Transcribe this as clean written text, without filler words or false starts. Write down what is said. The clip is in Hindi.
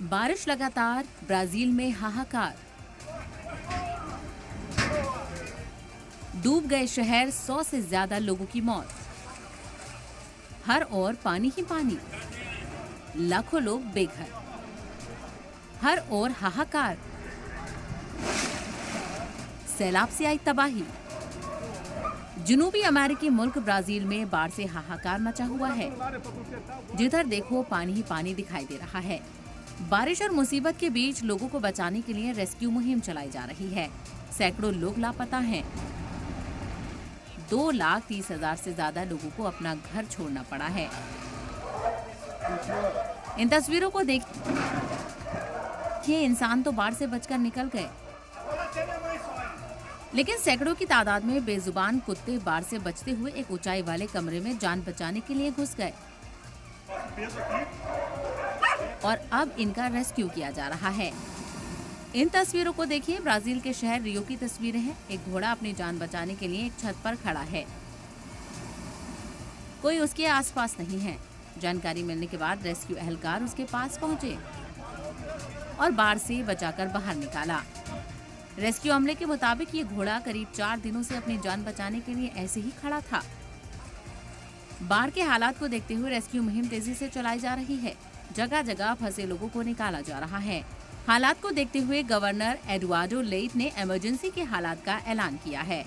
बारिश लगातार, ब्राजील में हाहाकार। डूब गए शहर, 100 से ज्यादा लोगों की मौत। हर ओर पानी ही पानी, लाखों लोग बेघर। हर ओर हाहाकार, सैलाब से आई तबाही। जनूबी अमेरिकी मुल्क ब्राजील में बाढ़ से हाहाकार मचा हुआ है। जिधर देखो पानी ही पानी दिखाई दे रहा है। बारिश और मुसीबत के बीच लोगों को बचाने के लिए रेस्क्यू मुहिम चलाई जा रही है। सैकड़ों लोग लापता हैं। 2,30,000 से ज्यादा लोगों को अपना घर छोड़ना पड़ा है। इन तस्वीरों को देखिए, इंसान तो बाढ़ से बचकर निकल गए, लेकिन सैकड़ों की तादाद में बेजुबान कुत्ते बाढ़ से बचते हुए एक ऊंचाई वाले कमरे में जान बचाने के लिए घुस गए और अब इनका रेस्क्यू किया जा रहा है। इन तस्वीरों को देखिए, ब्राजील के शहर रियो की तस्वीरें हैं। एक घोड़ा अपनी जान बचाने के लिए एक छत पर खड़ा है। कोई उसके आसपास नहीं है। जानकारी मिलने के बाद रेस्क्यू एहलकार उसके पास पहुंचे और बाढ़ से बचाकर बाहर निकाला। रेस्क्यू अमले के मुताबिक ये घोड़ा करीब 4 दिनों से अपनी जान बचाने के लिए ऐसे ही खड़ा था। बाढ़ के हालात को देखते हुए रेस्क्यू मुहिम तेजी से चलाई जा रही है। जगह जगह फंसे लोगों को निकाला जा रहा है। हालात को देखते हुए गवर्नर एडुआर्डो लेइट ने इमरजेंसी के हालात का ऐलान किया है।